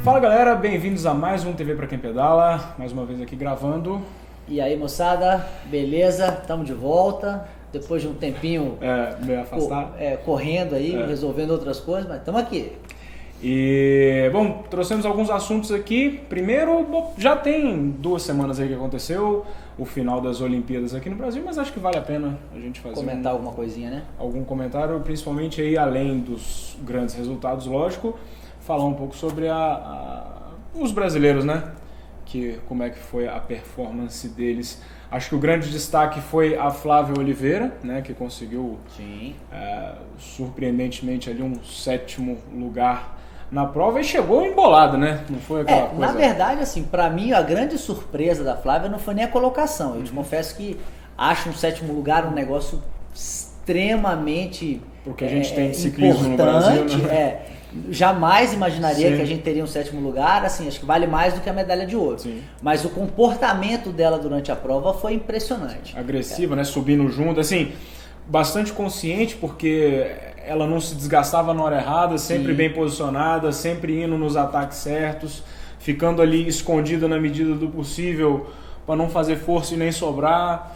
Fala galera, bem-vindos a mais um TV Pra Quem Pedala, mais uma vez aqui gravando. E aí moçada, beleza? Estamos de volta, depois de um tempinho meio afastado. Correndo aí, resolvendo outras coisas, mas estamos aqui. E, bom, trouxemos alguns assuntos aqui. Primeiro, já tem 2 semanas aí que aconteceu o final das Olimpíadas aqui no Brasil, mas acho que vale a pena a gente fazer comentar alguma coisinha, né? Algum comentário, principalmente aí além dos grandes resultados, lógico, falar um pouco sobre os brasileiros, né? Como é que foi a performance deles. Acho que o grande destaque foi a Flávia Oliveira, né? Que conseguiu, surpreendentemente, ali um 7º lugar na prova e chegou embolado, né? Não foi aquela coisa... Na verdade, assim, pra mim a grande surpresa da Flávia não foi nem a colocação. Eu te confesso que acho um 7º lugar um negócio extremamente porque a gente tem ciclismo no Brasil, né? Jamais imaginaria que a gente teria um 7º lugar, assim, acho que vale mais do que a medalha de ouro. Sim. Mas o comportamento dela durante a prova foi impressionante. Agressiva, né? Subindo junto, assim, bastante consciente, porque ela não se desgastava na hora errada, sempre bem posicionada, sempre indo nos ataques certos, ficando ali escondida na medida do possível para não fazer força e nem sobrar.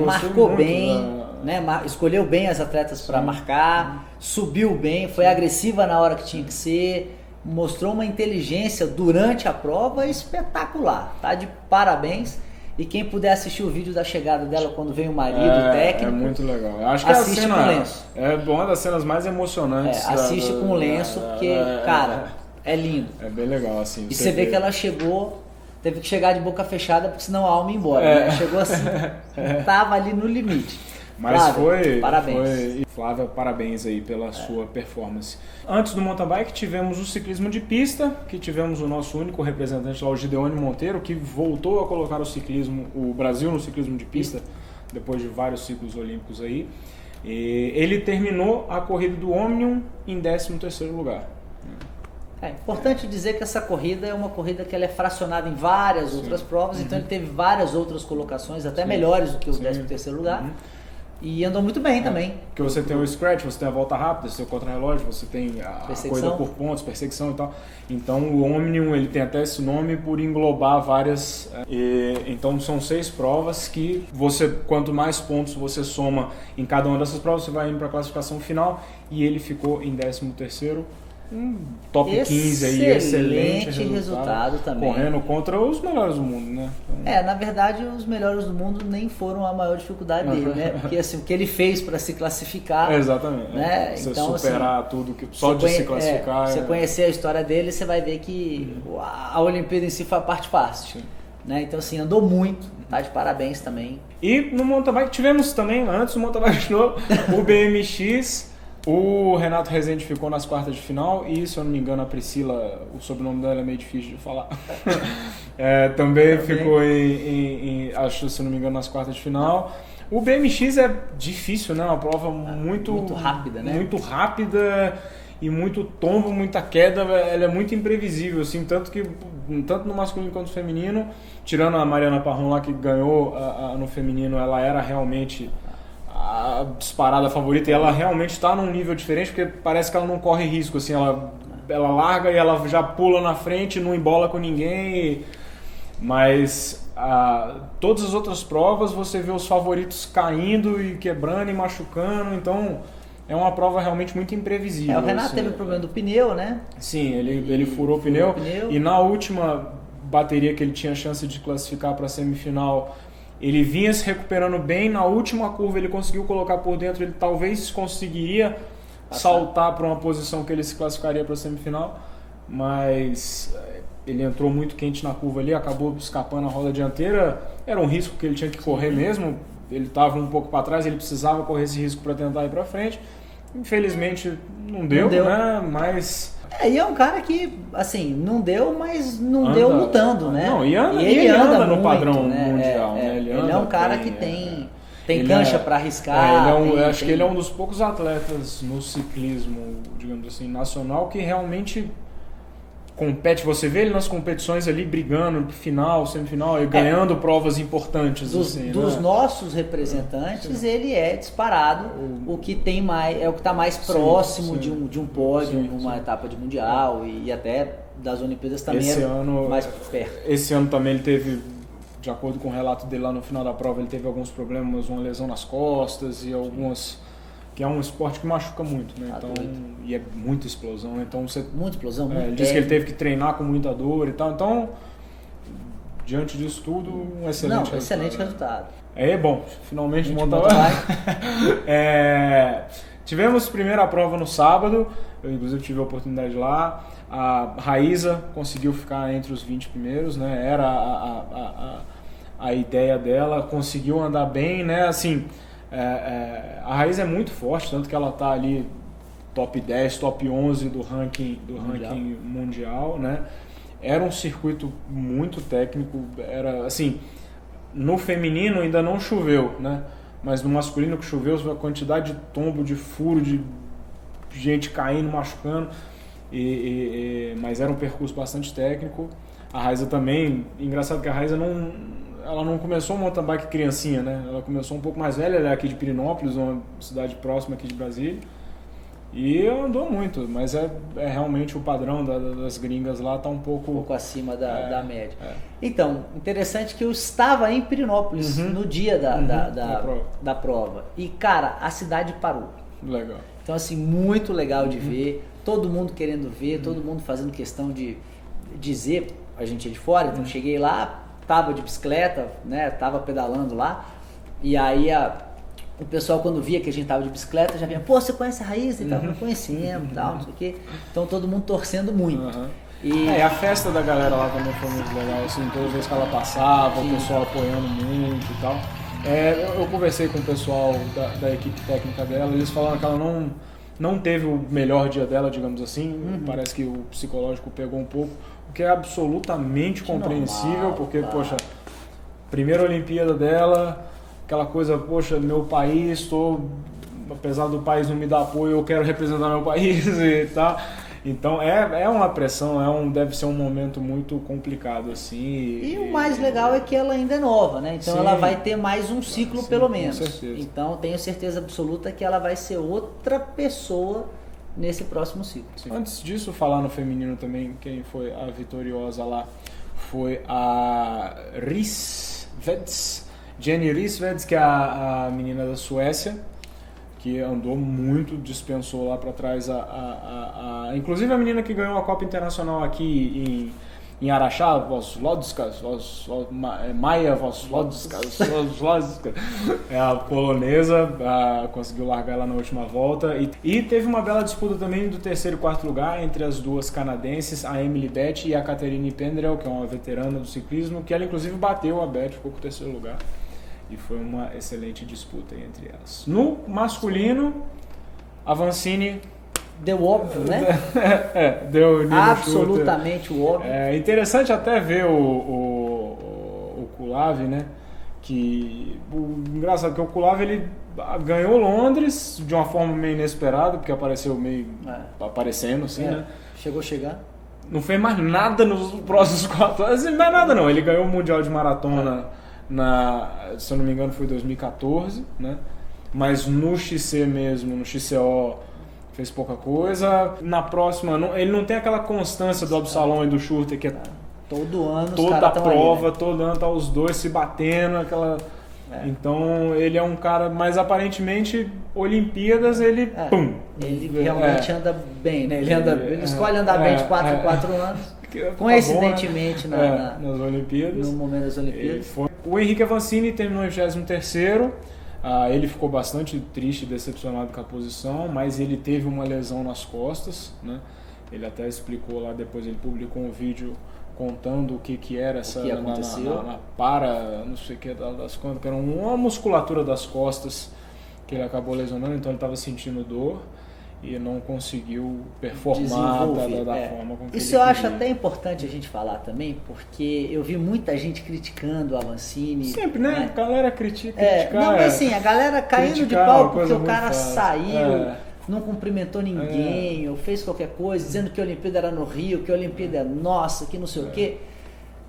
Marcou muito, bem, né? Escolheu bem as atletas para marcar, subiu bem, foi agressiva na hora que tinha que ser, mostrou uma inteligência durante a prova espetacular, tá? De parabéns. E quem puder assistir o vídeo da chegada dela quando vem o marido, o técnico... É muito legal. Eu acho que assiste com o lenço. É uma das cenas mais emocionantes. Assiste com o lenço, porque, cara, é lindo. É bem legal, assim. E você vê que ela chegou... Teve que chegar de boca fechada, porque senão a alma ia embora. Né? Chegou assim, tava ali no limite. Mas Flávia, parabéns. Flávia, parabéns aí pela sua performance. Antes do mountain bike, tivemos o ciclismo de pista, que tivemos o nosso único representante lá, o Gideone Monteiro, que voltou a colocar o Brasil no ciclismo de pista, depois de vários ciclos olímpicos aí. E ele terminou a corrida do Omnium em 13º lugar. É importante dizer que essa corrida é uma corrida que ela é fracionada em várias outras provas, então ele teve várias outras colocações, até melhores do que o 13º lugar, e andou muito bem também. Porque você tem o scratch, você tem a volta rápida, você tem o contra-relógio, você tem a corrida por pontos, perseguição e tal. Então o Omnium, ele tem até esse nome por englobar várias... então são 6 provas que quanto mais pontos você soma em cada uma dessas provas, você vai indo para a classificação final, e ele ficou em 13º. Top 15 aí, excelente resultado também. Correndo contra os melhores do mundo, né? Então... na verdade, os melhores do mundo nem foram a maior dificuldade dele, né? Porque assim, o que ele fez para se classificar... Exatamente. Né? Você então, superar assim, tudo, só de se classificar... Você conhecer a história dele, você vai ver que a Olimpíada em si foi a parte fácil. Né? Então, assim, andou muito, tá? De parabéns também. E no mountain bike tivemos também, antes do mountain bike de novo, o BMX... O Renato Rezende ficou nas quartas de final e, se eu não me engano, a Priscila, o sobrenome dela é meio difícil de falar, também ficou acho, se eu não me engano, nas quartas de final. O BMX é difícil, né? Uma prova muito rápida, né? Muito rápida e muito tombo, muita queda. Ela é muito imprevisível, assim, tanto no masculino quanto no feminino. Tirando a Mariana Parron lá, que ganhou no feminino, ela era realmente... a disparada favorita, e ela realmente está num nível diferente, porque parece que ela não corre risco, assim, ela larga e ela já pula na frente, não embola com ninguém, mas todas as outras provas você vê os favoritos caindo e quebrando e machucando, então é uma prova realmente muito imprevisível. O Renato teve o problema do pneu, né? Sim, ele furou o pneu, e na última bateria que ele tinha chance de classificar para a semifinal, ele vinha se recuperando bem, na última curva ele conseguiu colocar por dentro, ele talvez conseguiria saltar para uma posição que ele se classificaria para a semifinal, mas ele entrou muito quente na curva ali, acabou escapando a roda dianteira, era um risco que ele tinha que correr mesmo, ele estava um pouco para trás, ele precisava correr esse risco para tentar ir para frente, infelizmente não deu. Né? Mas... E é um cara que, assim, não deu, mas não deu lutando, né? Não, e ele anda no muito, padrão mundial, né? Ele é um cara que tem cancha para arriscar. Acho que ele é um dos poucos atletas no ciclismo, digamos assim, nacional, que realmente compete, você vê ele nas competições ali brigando, final, semifinal, e ganhando provas importantes. Dos nossos representantes, ele é disparado o que tem mais, é o que está mais próximo de um pódio, numa etapa de mundial e até das Olimpíadas também mais perto. Esse ano também ele teve, de acordo com o relato dele lá no final da prova, ele teve alguns problemas, uma lesão nas costas e algumas... que é um esporte que machuca muito, né? Então, e é muita explosão, então você... Muita explosão, muito ele disse que ele teve que treinar com muita dor e tal, então, diante disso tudo, um excelente resultado. Excelente resultado. Bom, finalmente tivemos primeira prova no sábado, eu inclusive tive a oportunidade lá, a Raíza conseguiu ficar entre os 20 primeiros, né? Era a ideia dela, conseguiu andar bem, né? Assim... a Raiz é muito forte, tanto que ela está ali top 10, top 11 do ranking mundial, né? Era um circuito muito técnico, era assim, no feminino ainda não choveu, né? Mas no masculino que choveu, a quantidade de tombo, de furo, de gente caindo, machucando, mas era um percurso bastante técnico. A Raiza também, engraçado que a Raiza ela não começou mountain bike criancinha, né? Ela começou um pouco mais velha, ela é aqui de Pirinópolis, uma cidade próxima aqui de Brasília. E andou muito, mas é realmente o padrão das gringas lá tá um pouco acima da média. Então, interessante que eu estava em Pirinópolis no dia da prova. E, cara, a cidade parou. Legal. Então, assim, muito legal de ver. Todo mundo querendo ver, todo mundo fazendo questão de dizer, a gente é de fora, então cheguei lá, tava de bicicleta, né? Tava pedalando lá. E aí o pessoal, quando via que a gente tava de bicicleta, já vinha, pô, você conhece a Raiz? E tal, não conhecemos, tal, não sei o quê. Então todo mundo torcendo muito. E a festa da galera lá também foi muito legal, assim, toda vez que ela passava, o pessoal apoiando muito e tal. Eu conversei com o pessoal da equipe técnica dela, eles falaram que ela não teve o melhor dia dela, digamos assim, parece que o psicológico pegou um pouco, o que é absolutamente compreensível, normal, porque, poxa, primeira Olimpíada dela, aquela coisa, poxa, meu país, apesar do país não me dar apoio, eu quero representar meu país e tal. Então é uma pressão, deve ser um momento muito complicado, assim. E o mais legal é que ela ainda é nova, né? Então ela vai ter mais um ciclo, pelo menos. Com certeza. Então tenho certeza absoluta que ela vai ser outra pessoa nesse próximo ciclo. Sim. Antes disso, falar no feminino também, quem foi a vitoriosa lá foi a Jenny Rissveds, que é a menina da Suécia, que andou muito, dispensou lá para trás inclusive a menina que ganhou a Copa Internacional aqui em Araxá, Maia Voslodska, é a polonesa, conseguiu largar lá na última volta e teve uma bela disputa também do terceiro e quarto lugar entre as duas canadenses, a Emily Beth e a Catherine Pendrell, que é uma veterana do ciclismo, que ela inclusive bateu a Beth, ficou com o terceiro lugar. E foi uma excelente disputa entre elas. No masculino, a Vancini... Deu óbvio, né? Deu absolutamente o óbvio. É interessante até ver o Kulav, né? Engraçado que o Kulav, ele ganhou Londres de uma forma meio inesperada, porque apareceu meio aparecendo, assim, né? Chegou a chegar. Não fez mais nada nos próximos 4 anos, mais nada não. Ele ganhou o Mundial de Maratona... se eu não me engano foi 2014, né? Mas no XC mesmo, no XCO fez pouca coisa. Na próxima, ele não tem aquela constância do Absalom e do Schurter, que é todo ano, toda a prova, ali, né? Todo ano tá os dois se batendo, Então ele é um cara, mas aparentemente Olimpíadas ele pum. Ele realmente anda bem, né? Ele escolhe andar bem de 4 em 4 anos. Coincidentemente bom, né? Nas Olimpíadas. No momento das Olimpíadas. O Henrique Avancini terminou em 23º. Ele ficou bastante triste e decepcionado com a posição, mas ele teve uma lesão nas costas, né? Ele até explicou lá, depois ele publicou um vídeo contando o que era essa não sei o que das contas, que era uma musculatura das costas que ele acabou lesionando, então ele estava sentindo dor e não conseguiu performar da forma como isso eu acho até importante a gente falar também, porque eu vi muita gente criticando o Avancini. Sempre, né? A galera critica. Não, mas assim, a galera caindo de pau porque o cara saiu, não cumprimentou ninguém, ou fez qualquer coisa, dizendo que a Olimpíada era no Rio, que a Olimpíada é nossa, que não sei o quê.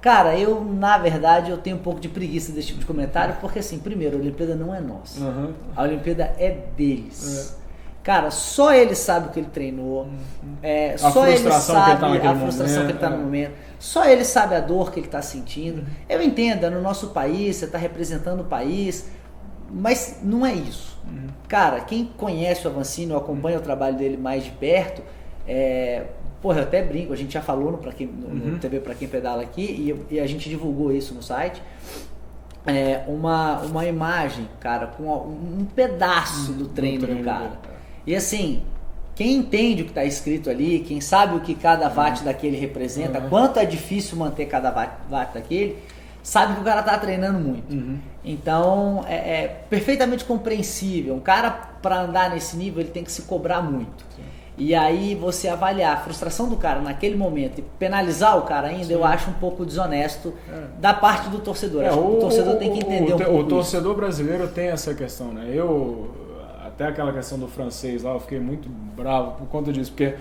Cara, na verdade, eu tenho um pouco de preguiça desse tipo de comentário, porque assim, primeiro, a Olimpíada não é nossa. A Olimpíada é deles. Cara, só ele sabe o que ele treinou, só ele sabe a frustração que ele está no momento, só ele sabe a dor que ele está sentindo. Eu entendo, é no nosso país, você está representando o país, mas não é isso. Cara, quem conhece o Avancini ou acompanha o trabalho dele mais de perto, eu até brinco, a gente já falou no TV Pra Quem Pedala aqui, e a gente divulgou isso no site, uma imagem, cara, com um pedaço do treino do cara. E assim, quem entende o que está escrito ali, quem sabe o que cada watt daquele representa, quanto é difícil manter cada watt daquele, sabe que o cara está treinando muito. Então, é perfeitamente compreensível. Um cara, para andar nesse nível, ele tem que se cobrar muito. Sim. E aí, você avaliar a frustração do cara naquele momento e penalizar o cara ainda, eu acho um pouco desonesto da parte do torcedor. O torcedor tem que entender um pouco o torcedor isso. Brasileiro tem essa questão, né? Até aquela questão do francês lá, eu fiquei muito bravo por conta disso, porque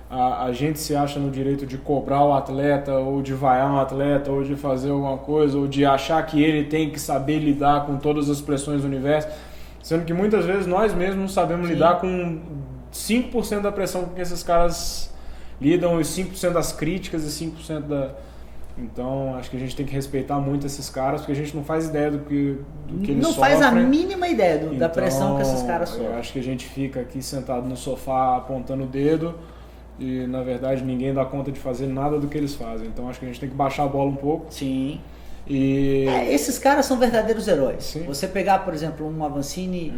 a gente se acha no direito de cobrar o atleta, ou de vaiar um atleta, ou de fazer alguma coisa, ou de achar que ele tem que saber lidar com todas as pressões do universo, sendo que muitas vezes nós mesmos não sabemos lidar com 5% da pressão que esses caras lidam, e 5% das críticas e 5% da... Então, acho que a gente tem que respeitar muito esses caras, porque a gente não faz ideia do que eles não sofrem. Não faz a mínima ideia da pressão que esses caras sofrem. Eu acho que a gente fica aqui sentado no sofá apontando o dedo e, na verdade, ninguém dá conta de fazer nada do que eles fazem. Então, acho que a gente tem que baixar a bola um pouco. Sim. Esses caras são verdadeiros heróis. Sim. Você pegar, por exemplo, um Avancini,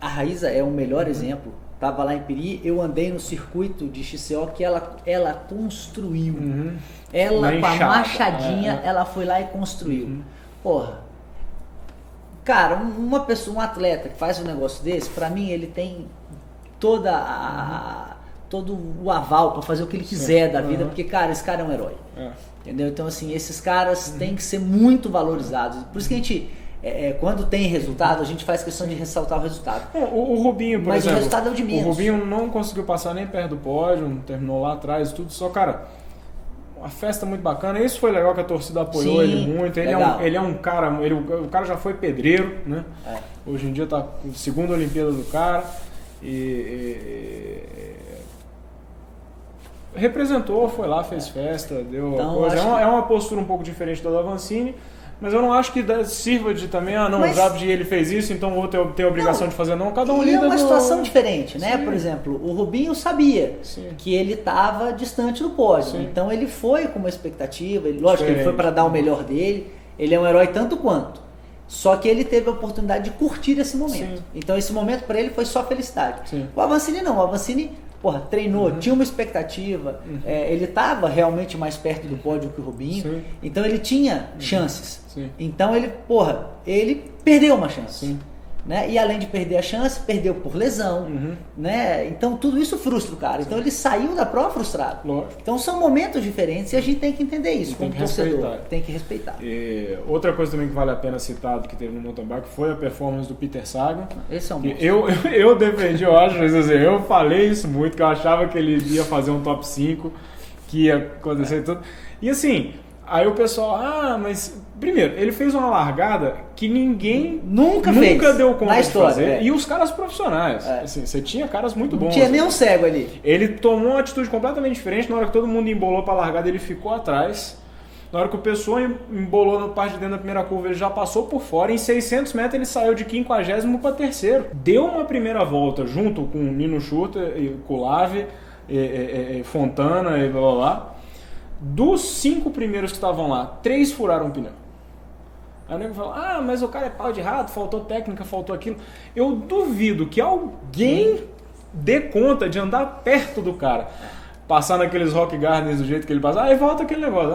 a Raíza é o melhor exemplo. Estava lá em Piri, eu andei no circuito de XCO que ela construiu. Ela, com a machadinha, ela foi lá e construiu. Porra. Cara, um atleta que faz um negócio desse, pra mim, ele tem todo o aval pra fazer o que ele quiser da vida, porque, cara, esse cara é um herói. Entendeu? Então, assim, esses caras têm que ser muito valorizados. Por isso que a gente... quando tem resultado, a gente faz questão de ressaltar o resultado. O Rubinho, por exemplo, o resultado é o de menos. O Rubinho não conseguiu passar nem perto do pódio, terminou lá atrás e tudo. Só, cara, uma festa muito bacana. Isso foi legal, que a torcida apoiou ele muito. Ele é um cara... o cara já foi pedreiro, né? Hoje em dia tá com a segunda Olimpíada do cara. Representou, foi lá, fez festa, deu coisa. É uma postura um pouco diferente da do Avancini. Mas eu não acho que sirva de também, o Zabdi ele fez isso, então vou ter a obrigação de fazer, não. Cada um lida. É uma situação diferente, né? Sim. Por exemplo, o Rubinho sabia que ele estava distante do pódio. Sim. Então ele foi com uma expectativa, lógico que ele foi para dar o melhor dele, ele é um herói tanto quanto. Só que ele teve a oportunidade de curtir esse momento. Sim. Então esse momento para ele foi só felicidade. Sim. O Avancini não, o Avancini... treinou, tinha uma expectativa, ele estava realmente mais perto do pódio que o Rubinho, então ele tinha chances. Então ele perdeu uma chance. Né? E além de perder a chance, perdeu por lesão. Né? Então tudo isso frustra o cara. Então ele saiu da prova frustrado. Lógico. Então são momentos diferentes e a gente tem que entender isso como torcedor. Tem que respeitar. E outra coisa também que vale a pena citar que teve no mountain bike foi a performance do Peter Sagan. Esse é um eu defendi, eu acho, eu falei isso muito, que eu achava que ele ia fazer um top 5, que ia acontecer tudo. E assim, aí o pessoal, mas... Primeiro, ele fez uma largada que ninguém nunca deu conta de fazer. E os caras profissionais. Assim, você tinha caras muito bons. Não tinha nem um cego ali. Ele tomou uma atitude completamente diferente. Na hora que todo mundo embolou pra largada, ele ficou atrás. Na hora que o pessoal embolou na parte de dentro da primeira curva, ele já passou por fora. Em 600 metros, ele saiu de 50º para terceiro. Deu uma primeira volta junto com o Nino Schurter, com o Lave, Fontana e blá blá blá. Dos 5 primeiros que estavam lá, 3 furaram o pneu. Aí o nego fala, mas o cara é pau de rato, faltou técnica, faltou aquilo. Eu duvido que alguém dê conta de andar perto do cara, passar naqueles rock gardens do jeito que ele passa, aí volta aquele negócio,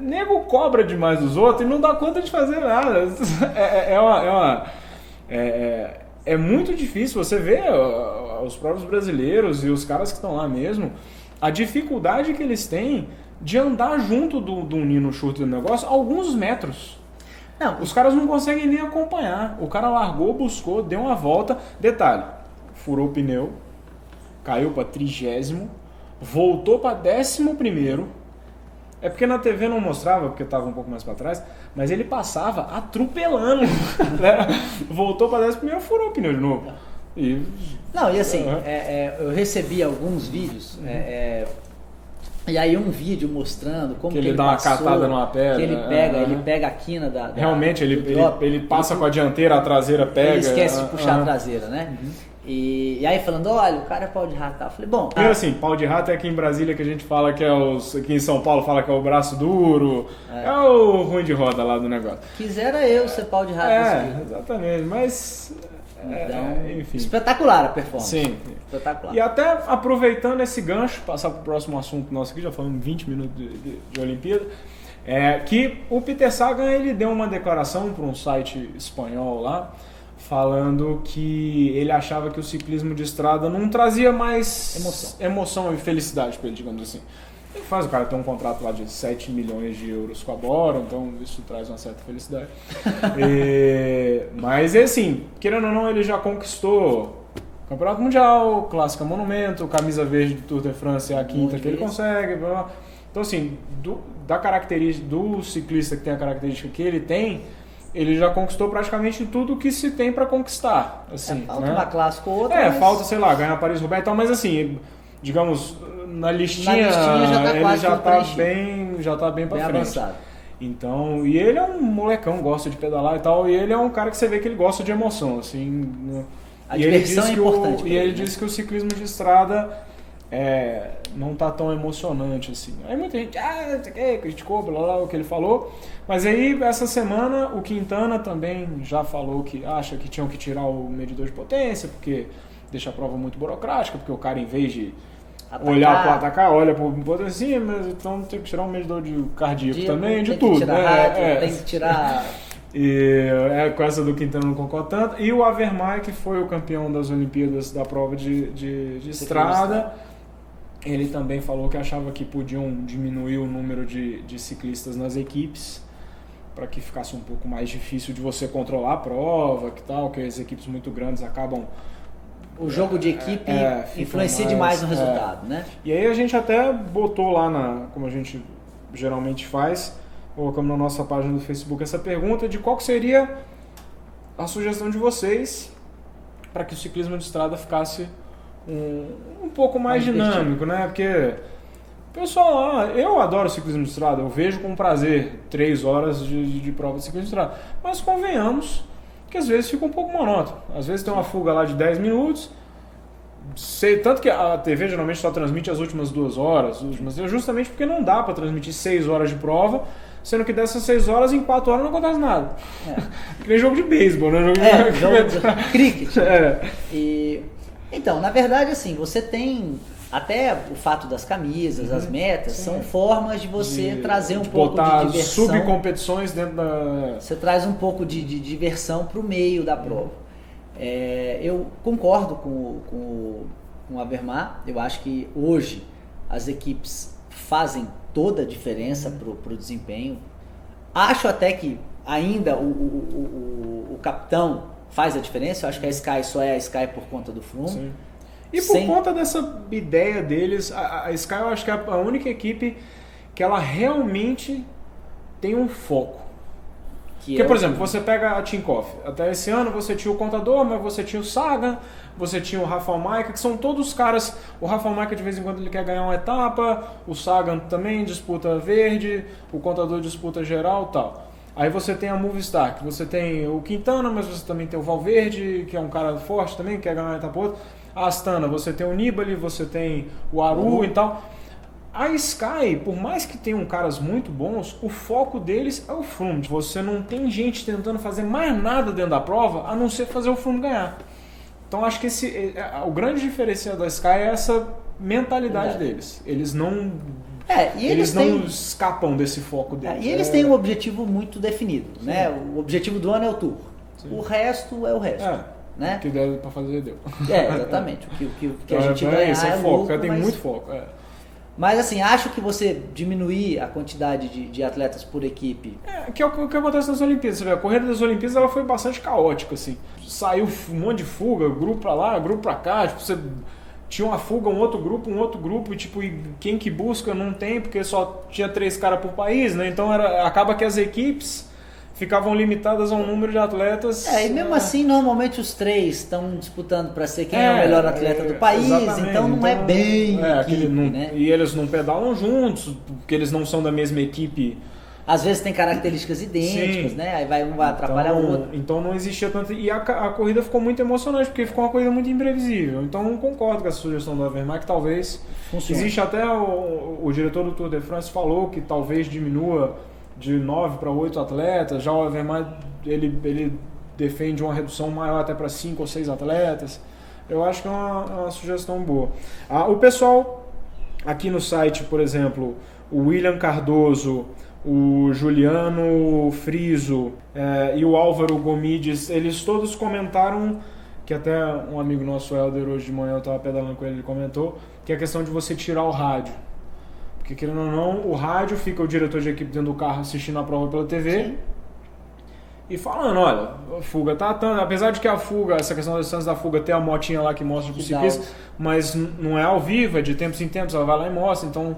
nego cobra demais dos outros e não dá conta de fazer nada. É muito difícil, você vê os próprios brasileiros e os caras que estão lá mesmo, a dificuldade que eles têm de andar junto do Nino Schurter do negócio alguns metros. Não, os caras não conseguem nem acompanhar. O cara largou, buscou, deu uma volta. Detalhe, furou o pneu, caiu para 30º, voltou para 11º. É porque na TV não mostrava, porque estava um pouco mais para trás, mas ele passava atropelando, né? Voltou para 11º, furou o pneu de novo. E assim, eu recebi alguns vídeos, e aí um vídeo mostrando como que ele dá passou, uma catada numa pedra. que ele pega a quina da realmente, ele passa com a dianteira, a traseira pega. Ele esquece de puxar a traseira, né? E aí falando, olha, o cara é pau de rato. Eu falei, bom... Primeiro assim, pau de rato é aqui em Brasília que a gente fala que é aqui em São Paulo fala que é o braço duro, é o ruim de roda lá do negócio. Quisera eu ser pau de rato. Exatamente, mas... Então, enfim. Espetacular a performance. Sim. Espetacular. E até aproveitando esse gancho, passar para o próximo assunto nosso aqui, já falamos 20 minutos de Olimpíada, que o Peter Sagan ele deu uma declaração para um site espanhol lá, falando que ele achava que o ciclismo de estrada não trazia mais emoção e felicidade para ele, digamos assim. Ele faz o cara ter um contrato lá de 7 milhões de euros com a Bora, então isso traz uma certa felicidade. Mas assim, querendo ou não, ele já conquistou Campeonato Mundial, Clássica Monumento, camisa verde do Tour de France é a quinta que ele consegue. Blá, blá. Então assim, do ciclista que tem a característica que ele tem, ele já conquistou praticamente tudo que se tem para conquistar. Assim, falta uma clássica ou outra. Falta, sei lá, ganhar Paris-Roubaix e tal, mas assim, digamos, na listinha já tá bem para frente. Avançado. Então, e ele é um molecão, gosta de pedalar e tal, e ele é um cara que você vê que ele gosta de emoção, assim. A diversão é importante. E ele disse que o ciclismo de estrada não tá tão emocionante assim. Aí muita gente, criticou, blá, blá, o que ele falou. Mas aí, essa semana, o Quintana também já falou que acha que tinham que tirar o medidor de potência, porque deixa a prova muito burocrática, porque o cara, em vez de olhar para atacar, olha para o potência, mas então tem que tirar um medidor de cardíaco também, de tudo. Tem que tirar... E com essa do Quintana não concordo tanto. E o Avermaet, que foi o campeão das Olimpíadas da prova de estrada, ele também falou que achava que podiam diminuir o número de ciclistas nas equipes, para que ficasse um pouco mais difícil de você controlar a prova, que as equipes muito grandes acabam... O jogo de equipe influencia demais no resultado, né? E aí a gente até botou lá, como a gente geralmente faz, colocamos na nossa página do Facebook essa pergunta de qual que seria a sugestão de vocês para que o ciclismo de estrada ficasse um pouco mais dinâmico, né? Porque o pessoal lá, eu adoro o ciclismo de estrada, eu vejo com prazer 3 horas de prova de ciclismo de estrada, mas convenhamos que às vezes fica um pouco monótono. Às vezes tem uma fuga lá de 10 minutos, tanto que a TV geralmente só transmite as últimas 2 horas, justamente porque não dá para transmitir 6 horas de prova, sendo que dessas 6 horas, em 4 horas não acontece nada. Que nem jogo de beisebol, né? Jogo de cricket. Então, na verdade, assim, você tem... Até o fato das camisas, as metas, são formas de você trazer um pouco de diversão. Subcompetições dentro da... Você traz um pouco de diversão para o meio da prova. Eu concordo com o Avermaet. Eu acho que hoje as equipes fazem toda a diferença para o desempenho. Acho até que ainda o capitão faz a diferença. Eu acho que a Sky só é a Sky por conta do Froome. Sim. E por conta dessa ideia deles, a Sky eu acho que é a única equipe que ela realmente tem um foco. Porque, por exemplo, você pega a Tinkoff. Até esse ano você tinha o Contador, mas você tinha o Sagan, você tinha o Rafael Maika, que são todos os caras... O Rafael Maika de vez em quando ele quer ganhar uma etapa, o Sagan também disputa verde, o Contador disputa geral e tal. Aí você tem a Movistar, que você tem o Quintana, mas você também tem o Valverde, que é um cara forte também, que quer ganhar uma etapa ou outra. A Astana, você tem o Nibali, você tem o Aru e tal. A Sky, por mais que tenham caras muito bons, o foco deles é o Froome. Você não tem gente tentando fazer mais nada dentro da prova, a não ser fazer o Froome ganhar. Então acho que o grande diferencial da Sky é essa mentalidade deles. Eles não... eles não escapam desse foco deles. E eles têm um objetivo muito definido, né? O objetivo do ano é o Tour. Sim. O resto é o resto. Né? O que der pra fazer, deu. Exatamente. O que a gente ganhar é foco. Tem muito foco. Mas assim, acho que você diminuir a quantidade de atletas por equipe... Que é o que acontece nas Olimpíadas. Você vê, a corrida das Olimpíadas ela foi bastante caótica, assim. Saiu um monte de fuga, grupo pra lá, grupo pra cá, tipo, você tinha uma fuga, um outro grupo, e tipo, quem que busca não tem, porque só tinha 3 caras por país, né? Então acaba que as equipes ficavam limitadas a um número de atletas. E mesmo assim, normalmente os 3 estão disputando para ser quem é o melhor atleta do país, então não é bem equipe, né? E eles não pedalam juntos, porque eles não são da mesma equipe. Às vezes tem características idênticas, né? Aí um vai atrapalhar o outro. Então não existia tanto... E a corrida ficou muito emocionante, porque ficou uma corrida muito imprevisível. Então eu não concordo com essa sugestão do Avermaet, que talvez... Funcione. Existe até o diretor do Tour de France falou que talvez diminua de 9 para 8 atletas. Já o Avermaet, ele defende uma redução maior até para 5 ou 6 atletas. Eu acho que é uma sugestão boa. O pessoal aqui no site, por exemplo, o William Cardoso, o Juliano Friso e o Álvaro Gomides, eles todos comentaram, que até um amigo nosso, Helder, hoje de manhã eu estava pedalando com ele comentou, que é a questão de você tirar o rádio. Porque, querendo ou não, o rádio fica o diretor de equipe dentro do carro assistindo a prova pela TV. Sim. E falando, olha, a fuga tá tanto, apesar de que a fuga, essa questão da distância da fuga, tem a motinha lá que mostra pro ciclista, mas não é ao vivo, é de tempos em tempos, ela vai lá e mostra, então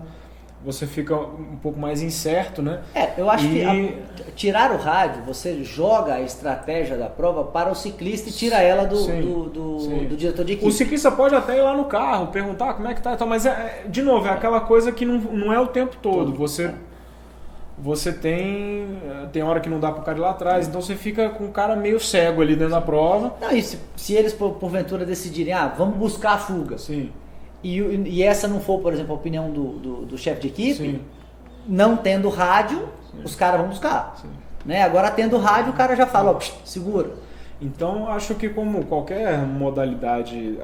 você fica um pouco mais incerto, né? Eu acho que tirar o rádio, você joga a estratégia da prova para o ciclista e tira ela do diretor de equipe. O ciclista pode até ir lá no carro, perguntar como é que tá, mas de novo, é aquela coisa que não é o tempo todo. Você tem hora que não dá pro cara ir lá atrás, então você fica com o cara meio cego ali dentro da prova. Não, e se eles porventura decidirem, vamos buscar a fuga. Sim. E essa não for, por exemplo, a opinião do chefe de equipe, Sim. Não tendo rádio, sim, os caras vão buscar. Né? Agora, tendo rádio, o cara já fala, segura. Então, acho que como qualquer modalidade...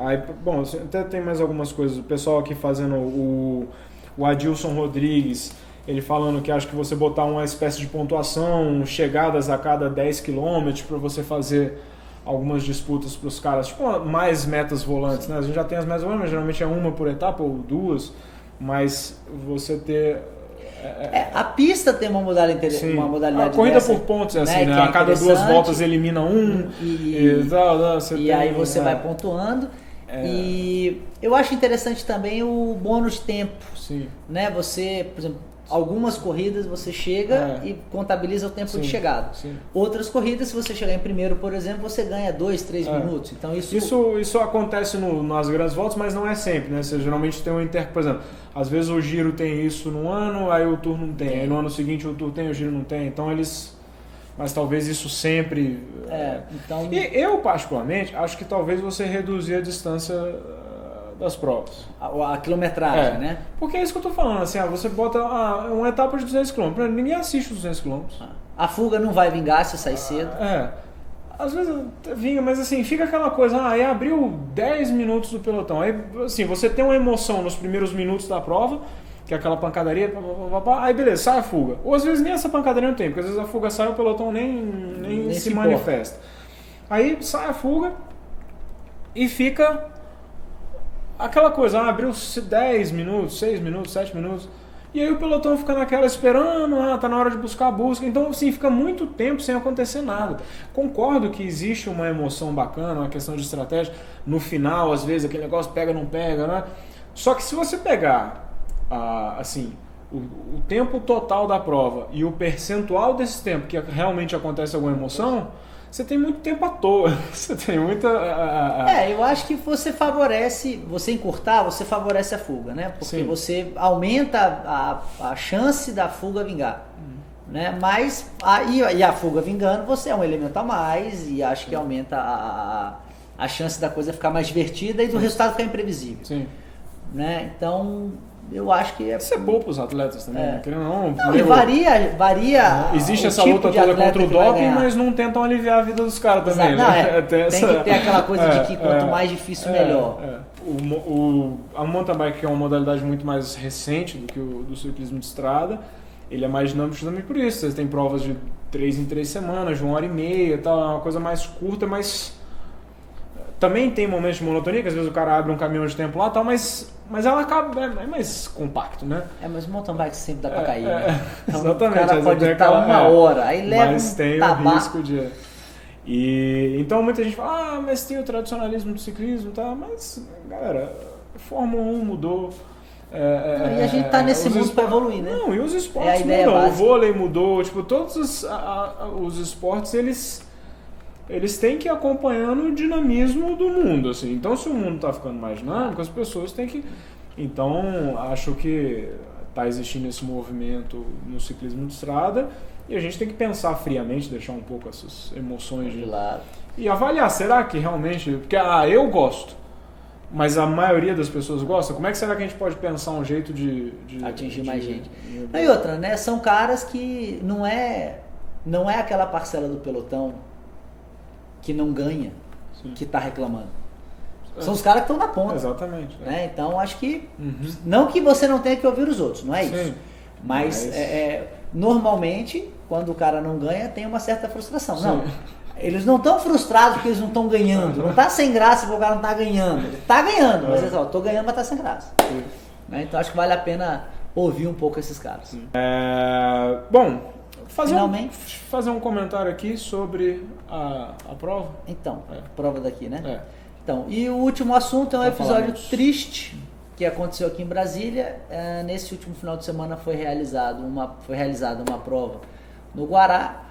Bom, até tem mais algumas coisas. O pessoal aqui fazendo o Adilson Rodrigues, ele falando que acha que você botar uma espécie de pontuação, chegadas a cada 10 km para você fazer algumas disputas para os caras, tipo mais metas volantes, né? A gente já tem as metas volantes, mas geralmente é uma por etapa ou 2, mas você ter... a pista tem uma modalidade a corrida dessa, por pontos é assim, né? A cada 2 voltas elimina um e aí você vai pontuando. E eu acho interessante também o bônus de tempo. Sim. Né? Você, por exemplo, algumas corridas você chega e contabiliza o tempo de chegada. Sim. Outras corridas, se você chegar em primeiro, por exemplo, você ganha 2, 3 minutos. Então isso acontece nas grandes voltas, mas não é sempre, né? Você geralmente tem um por exemplo, às vezes o Giro tem isso num ano, aí o Tour não tem. Aí no ano seguinte o Tour tem, o Giro não tem. Então mas talvez isso sempre... Então... E eu, particularmente, acho que talvez você reduzir a distância das provas. A quilometragem, né? Porque é isso que eu tô falando, assim, você bota uma etapa de 200 km, ninguém assiste os 200 km. A fuga não vai vingar se sair cedo. Às vezes vinga, mas assim, fica aquela coisa, aí abriu 10 minutos do pelotão, aí assim, você tem uma emoção nos primeiros minutos da prova, que é aquela pancadaria, aí beleza, sai a fuga. Ou às vezes nem essa pancadaria não tem, porque às vezes a fuga sai, o pelotão nem se manifesta. Aí sai a fuga e fica aquela coisa, abriu 10 minutos, 6 minutos, 7 minutos, e aí o pelotão fica naquela esperando, tá na hora de buscar a busca, então assim, fica muito tempo sem acontecer nada. Concordo que existe uma emoção bacana, uma questão de estratégia, no final, às vezes, aquele negócio pega, não pega, né? Só que se você pegar, assim, o tempo total da prova e o percentual desse tempo que realmente acontece alguma emoção, você tem muito tempo à toa. Você tem muita... eu acho que você encurtar, você favorece a fuga, né? Porque você aumenta a chance da fuga vingar. Né? Mas, e a fuga vingando, você é um elemento a mais e acho que aumenta a chance da coisa ficar mais divertida e do resultado ficar imprevisível. Sim. Né? Então... eu acho que isso é bom para os atletas também, né? E varia. Existe essa luta toda contra o doping, mas não tentam aliviar a vida dos caras também. Né? Tem que ter aquela coisa de que quanto mais difícil, melhor. A mountain bike, que é uma modalidade muito mais recente do que o do ciclismo de estrada, ele é mais dinâmico também por isso. Você tem provas de 3 em 3 semanas, de 1 hora e meia, tal, é uma coisa mais curta, mas também tem momentos de monotonia, que às vezes o cara abre um caminhão de tempo lá e tal, mas ela acaba, é mais compacto, né? Mas mountain bike sempre dá pra cair, né? Então, exatamente. O cara pode estar uma hora, aí leva mas tem o risco de... então muita gente fala, mas tem o tradicionalismo do ciclismo, tá? Mas, galera, Fórmula 1 mudou. E a gente tá nesse mundo para evoluir, né? Não, e os esportes mudam. O vôlei mudou, tipo, todos os esportes, eles têm que ir acompanhando o dinamismo do mundo, assim. Então, se o mundo tá ficando mais dinâmico, as pessoas têm que... Então, acho que tá existindo esse movimento no ciclismo de estrada e a gente tem que pensar friamente, deixar um pouco essas emoções de lado e avaliar, será que realmente... Porque, eu gosto, mas a maioria das pessoas gosta. Como é que será que a gente pode pensar um jeito de atingir mais gente? E outra, né? São caras que não é aquela parcela do pelotão que não ganha, sim, que está reclamando. São os caras que estão na ponta. Exatamente. Né? Então, acho que... Não que você não tenha que ouvir os outros, não é isso. Sim. Mas normalmente, quando o cara não ganha, tem uma certa frustração. Sim. Não, eles não estão frustrados porque eles não estão ganhando. Não está sem graça porque o cara não está ganhando. Ele está ganhando, mas estou ganhando, mas está sem graça. Né? Então, acho que vale a pena ouvir um pouco esses caras. Bom... Fazer um comentário aqui sobre a prova. Então, prova daqui, né? Então, e o último assunto é um episódio triste que aconteceu aqui em Brasília. Nesse último final de semana foi realizada uma prova no Guará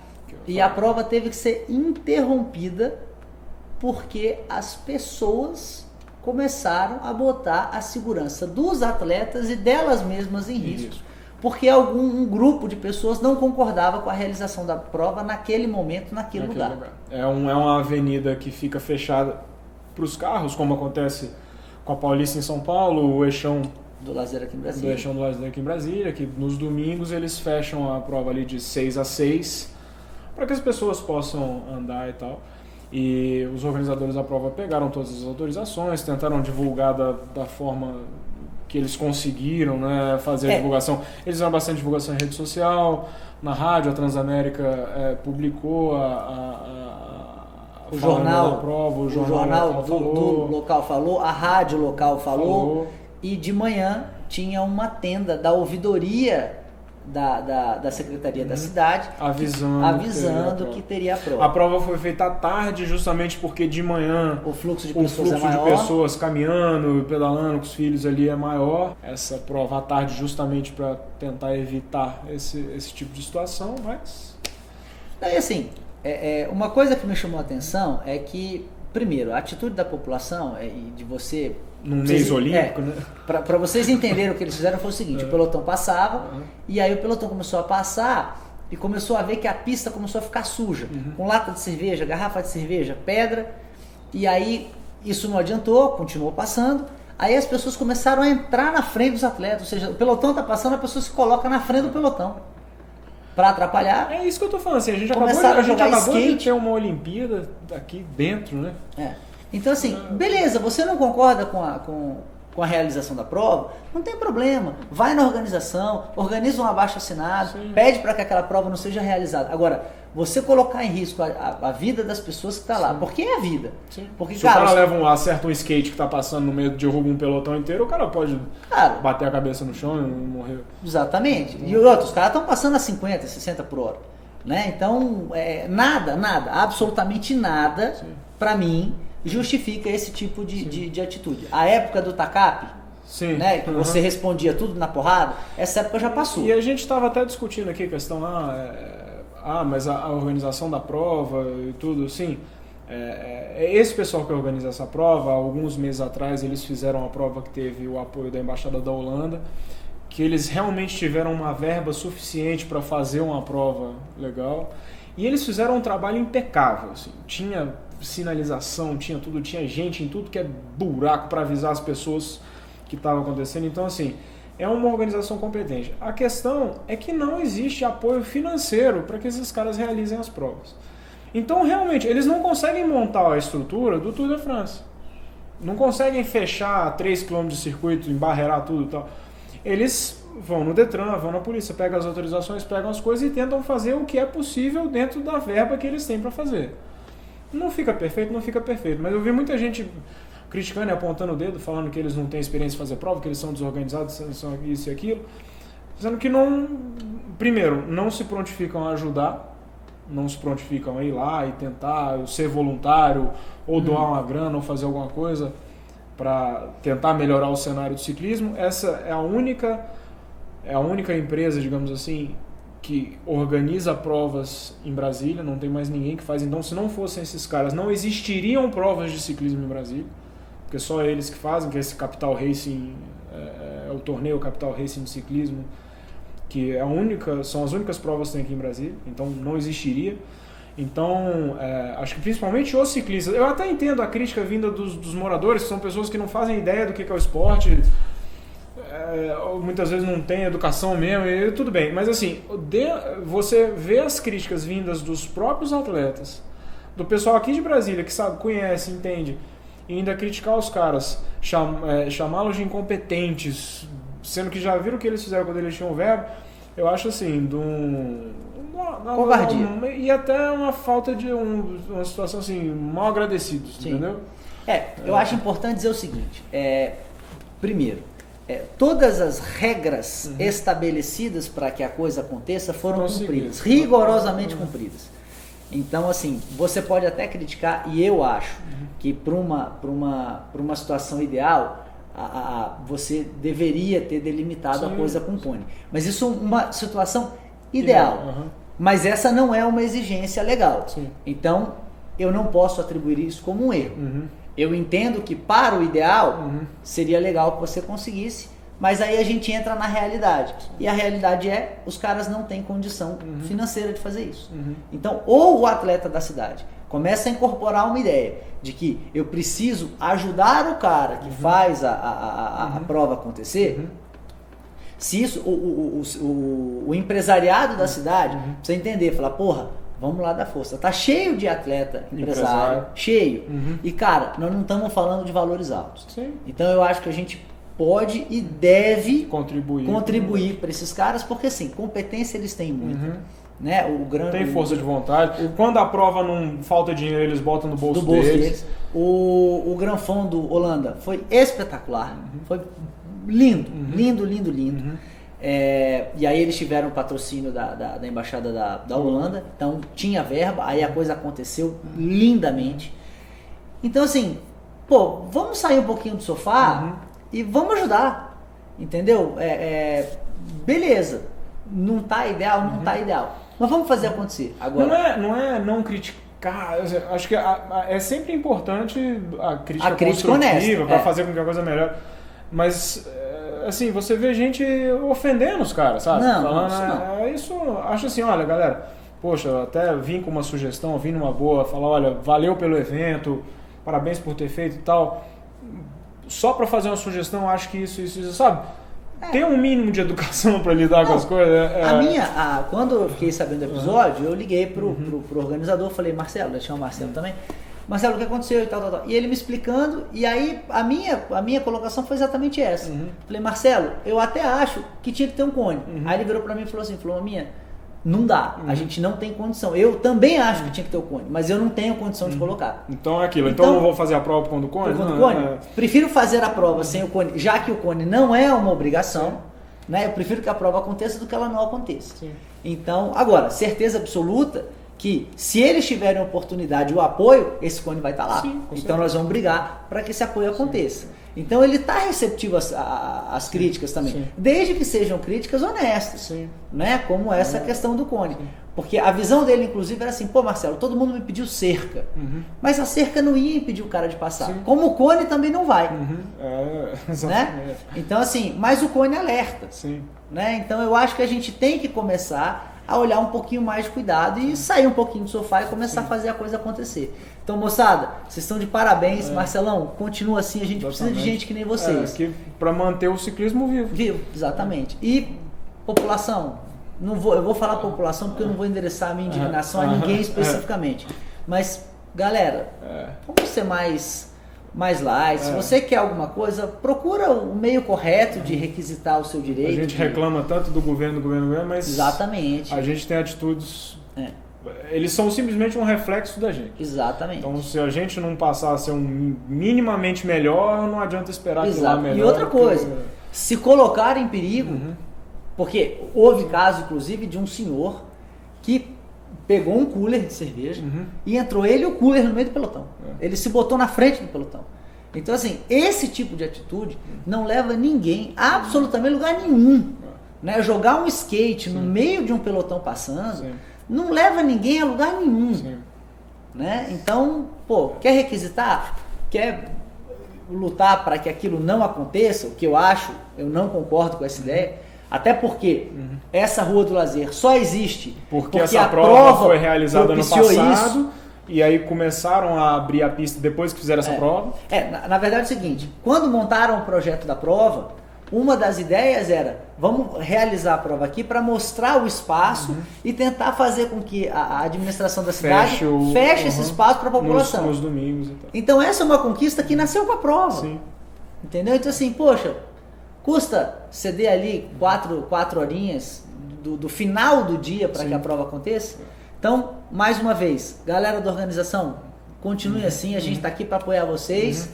e a prova teve que ser interrompida porque as pessoas começaram a botar a segurança dos atletas e delas mesmas em risco. Porque um grupo de pessoas não concordava com a realização da prova naquele momento, naquele lugar. É uma avenida que fica fechada para os carros, como acontece com a Paulista em São Paulo, o eixão do lazer aqui em Brasília. Do eixão do lazer aqui em Brasília, que nos domingos eles fecham a prova ali de 6 às 6, para que as pessoas possam andar e tal. E os organizadores da prova pegaram todas as autorizações, tentaram divulgar da forma que eles conseguiram, né, fazer a divulgação. Eles fizeram bastante divulgação em rede social, na rádio, a Transamérica publicou o jornal da prova, o jornal do local falou, a rádio local falou, e de manhã tinha uma tenda da ouvidoria da Secretaria da Cidade avisando que teria a prova. A prova foi feita à tarde justamente porque de manhã o fluxo de pessoas caminhando, pedalando com os filhos ali é maior. Essa prova à tarde justamente para tentar evitar esse tipo de situação, mas... Daí assim, uma coisa que me chamou a atenção é que, primeiro, a atitude da população e de você... Num mês olímpico, né? Para vocês entenderem o que eles fizeram foi o seguinte, o pelotão passava, e aí o pelotão começou a passar e começou a ver que a pista começou a ficar suja, com lata de cerveja, garrafa de cerveja, pedra, e aí isso não adiantou, continuou passando, aí as pessoas começaram a entrar na frente dos atletas, ou seja, o pelotão está passando, a pessoa se coloca na frente do pelotão para atrapalhar. É isso que eu tô falando, assim, a gente acabou de ter uma Olimpíada aqui dentro, né? Então assim, beleza, você não concorda com a realização da prova, não tem problema, vai na organização, organiza um abaixo-assinado, pede para que aquela prova não seja realizada. Agora, você colocar em risco a vida das pessoas que estão lá, porque é a vida. Porque, se o cara acerta um skate que está passando no meio, derruba um pelotão inteiro, o cara pode bater a cabeça no chão e morrer. Exatamente. E outros caras estão passando a 50, 60 por hora. Né? Então, nada, absolutamente nada, para mim, justifica esse tipo de atitude. A época do TACAP, né, que você respondia tudo na porrada, essa época já passou. E a gente estava até discutindo aqui a questão, mas a organização da prova e tudo, assim, esse pessoal que organiza essa prova, alguns meses atrás eles fizeram uma prova que teve o apoio da Embaixada da Holanda, que eles realmente tiveram uma verba suficiente para fazer uma prova legal, e eles fizeram um trabalho impecável, assim, tinha sinalização, tinha tudo, tinha gente em tudo que é buraco para avisar as pessoas que estava acontecendo. Então, assim, é uma organização competente. A questão é que não existe apoio financeiro para que esses caras realizem as provas. Então, realmente, eles não conseguem montar a estrutura do Tour de France. Não conseguem fechar 3 km de circuito, embarrear tudo e tal. Eles vão no Detran, vão na polícia, pegam as autorizações, pegam as coisas e tentam fazer o que é possível dentro da verba que eles têm para fazer. Não fica perfeito, mas eu vi muita gente criticando e apontando o dedo, falando que eles não têm experiência em fazer prova, que eles são desorganizados, são isso e aquilo, dizendo que primeiro, não se prontificam a ajudar, não se prontificam a ir lá e tentar ser voluntário, ou doar uma grana, ou fazer alguma coisa para tentar melhorar o cenário do ciclismo. Essa é a única empresa, digamos assim, que organiza provas em Brasília, não tem mais ninguém que faz. Então, se não fossem esses caras, não existiriam provas de ciclismo em Brasília, porque só eles que fazem, que esse Capital Racing, é o torneio Capital Racing de ciclismo, que são as únicas provas que tem aqui em Brasília, então não existiria. Então, acho que principalmente os ciclistas, eu até entendo a crítica vinda dos moradores, que são pessoas que não fazem ideia do que é o esporte, muitas vezes não tem educação mesmo, e tudo bem, mas assim, você vê as críticas vindas dos próprios atletas, do pessoal aqui de Brasília, que sabe, conhece, entende, e ainda criticar os caras, chamá-los de incompetentes, sendo que já viram o que eles fizeram quando eles tinham verbo, eu acho assim, covardia. E até uma falta de uma situação assim, mal agradecidos, entendeu? Eu acho importante dizer o seguinte, primeiro, todas as regras estabelecidas para que a coisa aconteça foram cumpridas, rigorosamente cumpridas. Então, assim, você pode até criticar, e eu acho que para uma situação ideal, você deveria ter delimitado a coisa com o cone. Mas isso é uma situação ideal. Mas essa não é uma exigência legal. Sim. Então, eu não posso atribuir isso como um erro. Eu entendo que para o ideal seria legal que você conseguisse, mas aí a gente entra na realidade. E a realidade os caras não têm condição financeira de fazer isso. Então, ou o atleta da cidade começa a incorporar uma ideia de que eu preciso ajudar o cara que faz a prova acontecer. Se isso, o empresariado da cidade precisa entender, falar, porra, vamos lá dar força. Tá cheio de atleta empresário. Cheio. E, cara, nós não estamos falando de valores altos. Sim. Então, eu acho que a gente pode e deve contribuir para esses caras, porque, assim, competência eles têm muito. Né? Tem força de vontade. Quando a prova não falta dinheiro, eles botam no bolso deles. O Gran Fondo do Holanda foi espetacular. Foi lindo. E aí eles tiveram o patrocínio da Embaixada da Holanda, então tinha verba, aí a coisa aconteceu lindamente. Então, assim, vamos sair um pouquinho do sofá e vamos ajudar, entendeu? Beleza, não tá ideal, tá ideal, mas vamos fazer acontecer. Agora, não criticar, acho que é sempre importante a crítica construtiva para fazer com que a coisa melhore, mas assim, você vê gente ofendendo os caras, sabe? Falando, isso, acho assim, olha, galera, poxa, até vim com uma sugestão, vim numa boa, falar, olha, valeu pelo evento, parabéns por ter feito e tal. Só para fazer uma sugestão, acho que isso, sabe? Tem um mínimo de educação para lidar com as coisas. Quando eu fiquei sabendo do episódio, eu liguei pro organizador, falei, Marcelo, eu tinha o Marcelo também, Marcelo, o que aconteceu e tal. E ele me explicando, e aí a minha colocação foi exatamente essa. Falei, Marcelo, eu até acho que tinha que ter um cone. Aí ele virou pra mim e falou assim, não dá, a gente não tem condição. Eu também acho que tinha que ter o cone, mas eu não tenho condição de colocar. Então é aquilo, então não vou fazer a prova com o cone? Prefiro fazer a prova sem o cone, já que o cone não é uma obrigação, né? Eu prefiro que a prova aconteça do que ela não aconteça. Sim. Então, agora, certeza absoluta que se eles tiverem oportunidade e o apoio, esse cone vai estar lá. Sim, então nós vamos brigar para que esse apoio aconteça. Então ele está receptivo às críticas também, desde que sejam críticas honestas, né? Como essa questão do cone. Porque a visão dele, inclusive, era assim, Marcelo, todo mundo me pediu cerca, mas a cerca não ia impedir o cara de passar. Como o cone também não vai. Né? Então, assim, mas o cone alerta. Né? Então eu acho que a gente tem que começar a olhar um pouquinho mais de cuidado e sair um pouquinho do sofá e começar a fazer a coisa acontecer. Então, moçada, vocês estão de parabéns. Marcelão, continua assim, a gente precisa de gente que nem vocês. Para manter o ciclismo vivo. Vivo, exatamente. E população, eu vou falar população porque eu não vou endereçar a minha indignação a ninguém especificamente. Mas, galera, vamos ser mais light. Se você quer alguma coisa, procura o meio correto de requisitar o seu direito. A gente reclama tanto do governo, mas exatamente. A gente tem atitudes eles são simplesmente um reflexo da gente. Exatamente. Então, se a gente não passar a ser minimamente melhor, não adianta esperar que lá melhor. E outra coisa, se colocar em perigo, porque houve caso, inclusive, de um senhor que pegou um cooler de cerveja e entrou ele e o cooler no meio do pelotão. Ele se botou na frente do pelotão. Então, assim, esse tipo de atitude não leva ninguém absolutamente a lugar nenhum. Né? Jogar um skate no meio de um pelotão passando não leva ninguém a lugar nenhum. Né? Então, pô, quer requisitar? Quer lutar para que aquilo não aconteça? O que eu acho, eu não concordo com essa ideia. Até porque essa Rua do Lazer só existe porque essa prova foi realizada no passado. Isso. E aí começaram a abrir a pista depois que fizeram essa prova? Na verdade é o seguinte, quando montaram o projeto da prova, uma das ideias era, vamos realizar a prova aqui para mostrar o espaço e tentar fazer com que a administração da cidade feche esse espaço para a população. Nos domingos e tal. Então essa é uma conquista que nasceu com a prova. Sim. Entendeu? Então assim, poxa, custa ceder ali 4 horinhas do final do dia para que a prova aconteça? Então, mais uma vez, galera da organização, continue assim, a gente está aqui para apoiar vocês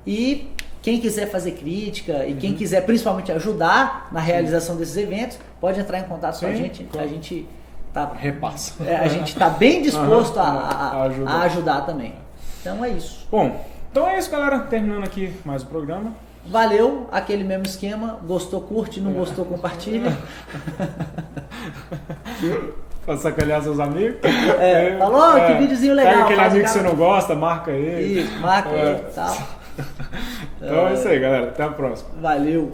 e quem quiser fazer crítica e quem quiser principalmente ajudar na realização desses eventos, pode entrar em contato com a gente tá, repassa. A gente está bem disposto a ajudar também. Então é isso. Bom, então é isso, galera, terminando aqui mais o programa. Valeu, aquele mesmo esquema, gostou, curte, não gostou, compartilha. Pra sacanear seus amigos. Falou, que videozinho legal. Pega aquele amigo que você não gosta, marca ele. Isso, marca ele e tal. Então é isso aí, galera. Até a próxima. Valeu.